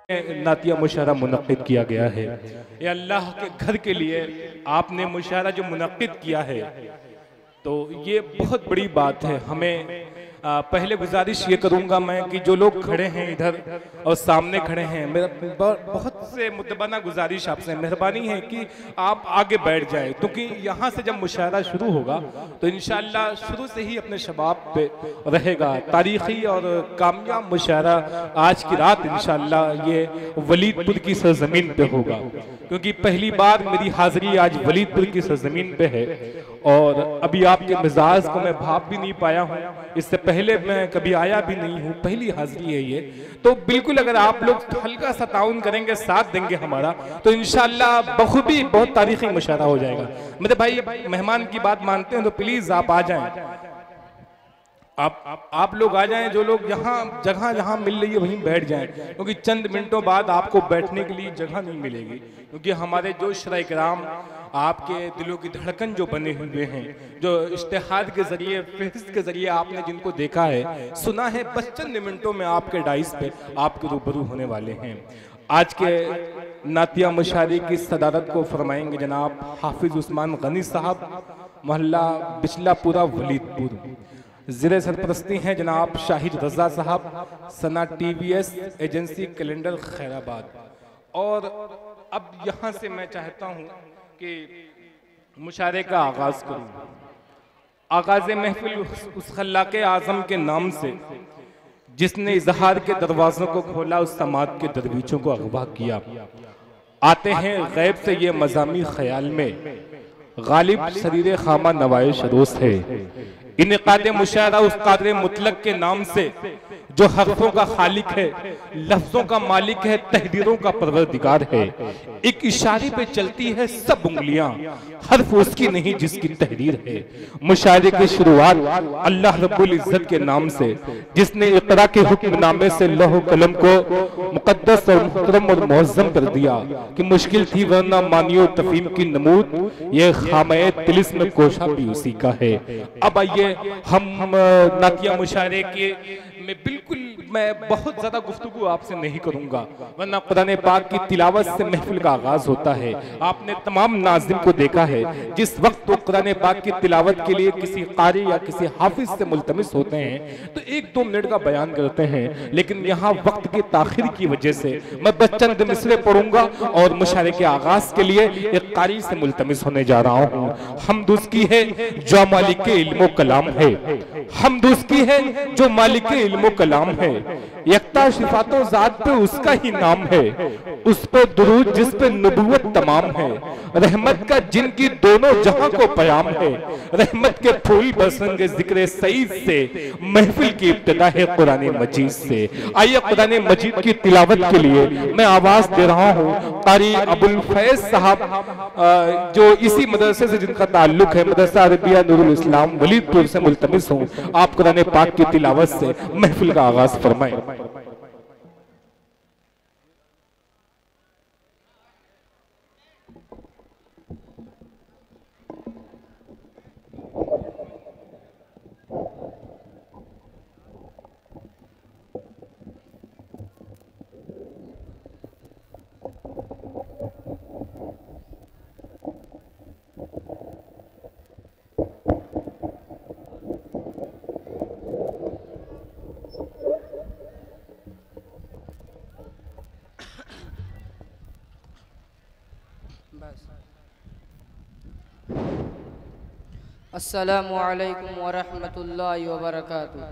नातिया मुशायरा मुनक्किद किया गया है। ये अल्लाह के घर के लिए आपने मुशायरा जो मुनक्किद किया है, तो ये बहुत बड़ी बात है। हमें पहले गुजारिश ये करूंगा मैं कि जो लोग खड़े हैं इधर और सामने खड़े हैं, मेरा बहुत से मुतबाना गुजारिश आपसे, मेहरबानी है कि आप आगे बैठ जाएं, क्योंकि यहाँ से जब मुशायरा शुरू होगा तो इंशाअल्लाह शुरू से ही अपने शबाब पे रहेगा। तारीखी और कामयाब मुशायरा आज की रात इंशाअल्लाह ये वलीदपुर की सरजमीन पे होगा, क्योंकि पहली बार मेरी हाजिरी आज वलीदपुर की सरजमीन पे है और अभी आपके मिजाज को मैं भाप भी नहीं पाया हूँ। इससे पहले मैं कभी आया भी नहीं हूँ, पहली हाजिरी है ये। तो बिल्कुल अगर आप लोग हल्का सा ताउन करेंगे, साथ देंगे हमारा, तो इंशाअल्लाह बखूबी बहुत तारीखी मुशायरा हो जाएगा। मेरे भाई मेहमान की बात मानते हैं तो प्लीज आप आ जाएं, आप लोग आ जाएं। जो लोग यहाँ जगह जहाँ मिल रही है वहीं बैठ जाएं, क्योंकि चंद मिनटों बाद आपको बैठने के लिए जगह नहीं मिलेगी, क्योंकि हमारे जो शराय कराम आपके दिलों की धड़कन जो बने हुए हैं, जो इश्तिहाद के जरिए फहरिस्त के जरिए आपने जिनको देखा है, सुना है, बस चंद मिनटों में आपके डाइस पे आपके रूबरू होने वाले हैं। आज के नातिया मुशायरे की सदारत को फरमाएंगे जनाब हाफिज उस्मान गनी साहब, मोहल्ला बिचलापुरा वलीदपुर। ज़िले सरपरस्ती हैं जनाब शाहिद रजा साहब, सना TVS एजेंसी कैलेंडर खैराबाद। और अब यहाँ से मैं चाहता हूँ कि मुशायरे का आगाज करूँ। आगाज़ महफिल उस खल्लाके आज़म के नाम से जिसने इजहार के दरवाज़ों को खोला, उस समात के दरवीचों को अगवा किया। आते हैं गैब से ये मज़ामी ख्याल में, गालिब शरीर खामा नवाए शरोस है। इनकाद मुशायरा उस कादर मुतलक के नाम से जो हर्फों का खालिक है, लफ्जों का मालिक है, तहदीरों का परवरदिगार है। एक इशारे पे चलती है सब उंगलियां, हर्फ उसकी नहीं जिसकी तहरीर है। मुशायरे की शुरुआत अल्लाह रब्बुल इज्जत के नाम से, जिसने इक़रा के हुक्मनामे से लौह कलम को मुक़द्दस और मुहतरम और मुअज़्ज़म कर दिया कि मुश्किल थी वरना मानियो तफीम की नमूद, ये खामे तिलिस्म कोशा भी उसी का है। अब आइए हम नातिया मुशायरे के में बिल्कुल मैं बहुत ज्यादा गुफ्तगू आपसे नहीं करूंगा, वरना कुरान पाक की तिलावत से महफिल का आगाज होता है। आपने तमाम नाज़िम को देखा है, जिस वक्त वो कुरान पाक की तिलावत के लिए किसी कारी या किसी हाफिज से मुल्तमिस होते हैं तो 1-2 मिनट का बयान करते हैं, लेकिन यहाँ वक्त की ताखिर की वजह से मैं बस चंद मिसरे पढ़ूंगा और मुशायरे के आगाज के लिए एक कारी से मुल्तमिस होने जा रहा हूँ। हमद उसकी है जो मालिक इल्म कलाम है, हमद उसकी है जो मालिक इल्म कलाम है, यकता सिफातो जात पे उसका ही नाम है, उस पे दुरूद जिस पे नबूवत तमाम है, रहमत का जिनकी दोनों जहां को पयाम है, रहमत के फूल बरसेंगे जिक्र सईद से, महफिल की इब्तिदा है कुरान मजीद से। आइए कुरान मजीद की तिलावत के लिए मैं आवाज दे रहा हूँ कारी अबुल फैज साहब, जो इसी मदरसे से जिनका ताल्लुक है, मदरसा अरबिया नूरुल इस्लाम वलीदपुर से मुल्तमिस हूँ। आप कुरान पाक की तिलावत से महफिल का आगाज फरमाएं। अस्सलामु अलैकुम व रहमतुल्लाहि व बरकातुहू।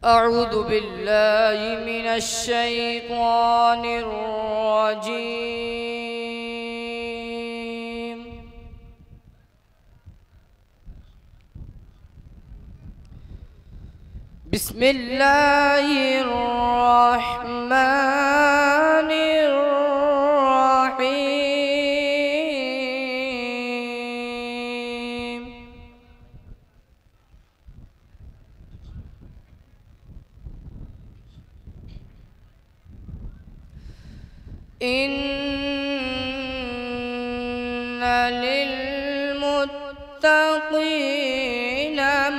अऊज़ु बिल्लाहि मिनश शैतानिर रजीम। बिस्मिल्लाहिर रहमानिर इन्ना लिल मुत्तक़ीना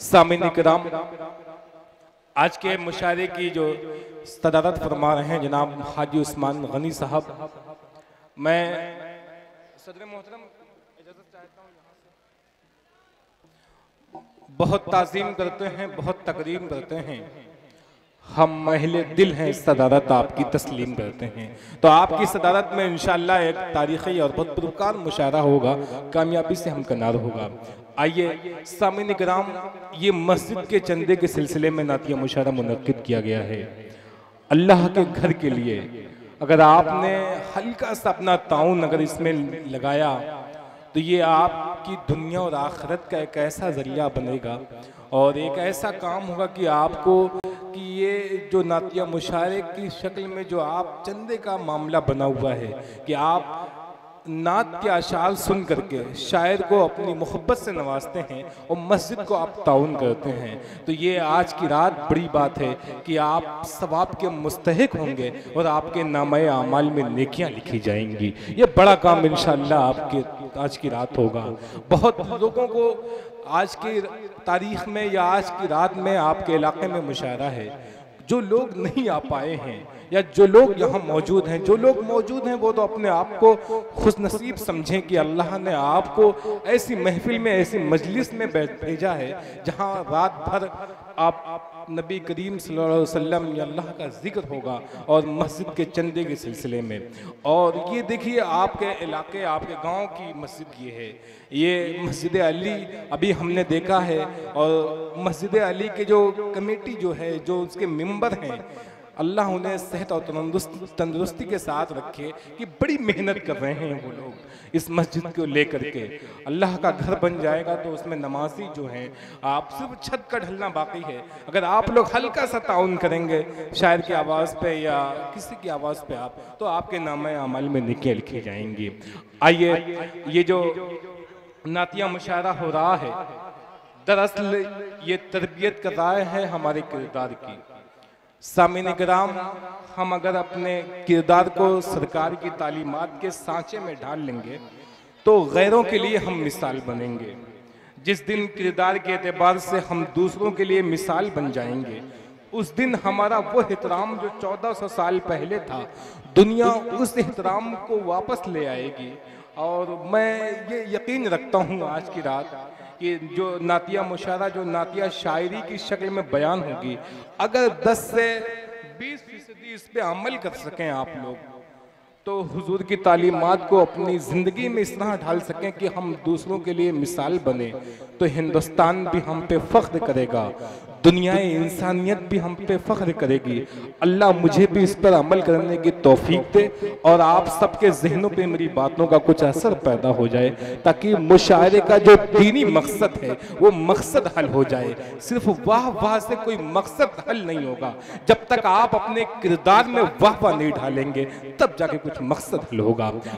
सामीन इकराम, आज के मुशायरे की जो सदारत फरमा रहे हैं जनाब हाजी उस्मान गनी साहब, मैं सदर मोहतरम इजाज़त चाहता हूं यहाँ से। बहुत ताज़ीम करते हैं, बहुत तकरीम करते हैं, हम महले दिल हैं, सदारत आपकी तस्लीम करते हैं। तो आपकी सदारत में इंशाअल्लाह एक तारीख़ी और बहुत पुरकार मुशायरा होगा, कामयाबी से हमकनार होगा। आइए सामीन इकराम, ये मस्जिद के चंदे के सिलसिले में नातिया मुशायरा मुनक्किद किया गया है अल्लाह के घर के लिए। अगर आपने हल्का सा अपना ताउन अगर इसमें लगाया तो ये आपकी दुनिया और आखिरत का एक ऐसा जरिया बनेगा और एक ऐसा काम होगा कि आपको कि ये जो नातिया मुशायरे की शक्ल में जो आप चंदे का मामला बना हुआ है कि आप नात के अशार सुन करके शायर को अपनी मोहब्बत से नवाजते हैं और मस्जिद को आप ताउन करते हैं, तो ये आज की रात बड़ी बात है कि आप सवाब के मुस्तहिक होंगे और आपके नामे आमाल में नेकियां लिखी जाएंगी। ये बड़ा काम इंशाअल्लाह आपके आज की रात होगा। बहुत लोगों को आज की तारीख में या आज की रात में आपके इलाके में मुशायरा है, जो लोग नहीं आ पाए हैं या जो लोग यहाँ मौजूद हैं, जो लोग मौजूद हैं वो तो अपने आप को खुशनसीब समझें कि अल्लाह ने आपको ऐसी महफिल में, ऐसी मजलिस में भेजा है जहाँ रात भर आप नबी करीम सल्लल्लाहु अलैहि वसल्लम या अल्लाह का जिक्र होगा और मस्जिद के चंदे के सिलसिले में। और ये देखिए आपके इलाके, आपके गांव की मस्जिद ये है, ये मस्जिद अली अभी हमने देखा है। और मस्जिद अली के जो कमेटी जो है, जो उसके मेंबर हैं, अल्लाह उन्हें सेहत और तंदुरुस्ती के साथ रखे कि बड़ी मेहनत कर रहे हैं वो लोग इस मस्जिद को लेकर के। अल्लाह का घर बन जाएगा तो उसमें नमाजी जो हैं, आप सिर्फ छत का ढलना बाकी है। अगर आप लोग हल्का सा ताउन करेंगे शायर की आवाज़ पे या किसी की आवाज़ पे आप, तो आपके नामे अमल में नेकियां लिखी जाएंगी। आइए, ये जो नातिया मुशायरा हो रहा है दरअसल ये तरबियत कर रहा है हमारे किरदार की। सामीन किराम, हम अगर अपने किरदार को सरकार की तालीमात के सांचे में ढाल लेंगे तो गैरों के लिए हम मिसाल बनेंगे। जिस दिन किरदार के एतबार से हम दूसरों के लिए मिसाल बन जाएंगे, उस दिन हमारा वो एहतराम जो 1400 साल पहले था, दुनिया उस एहतराम को वापस ले आएगी। और मैं ये यकीन रखता हूँ आज की रात कि जो नातिया मुशायरा, जो नातिया शायरी की शक्ल में बयान होगी, अगर 10 से 20% इस पे अमल कर सकें आप लोग, तो हुजूर की तालीमात को अपनी ज़िंदगी में इस तरह ढाल सकें कि हम दूसरों के लिए मिसाल बने, तो हिंदुस्तान भी हम पे फ़ख्र करेगा, दुनियाए इंसानियत भी हम पे फ़ख्र करेगी। अल्लाह मुझे भी इस पर अमल करने की तौफीक दे और आप सबके जहनों पे मेरी बातों का कुछ असर पैदा हो जाए, ताकि मुशायरे का जो दीनी मकसद है वो मकसद हल हो जाए। सिर्फ वाह वाह से कोई मकसद हल नहीं होगा। जब तक आप अपने किरदार में वाह वाह नहीं ढालेंगे, तब जाके कुछ मकसद हल होगा।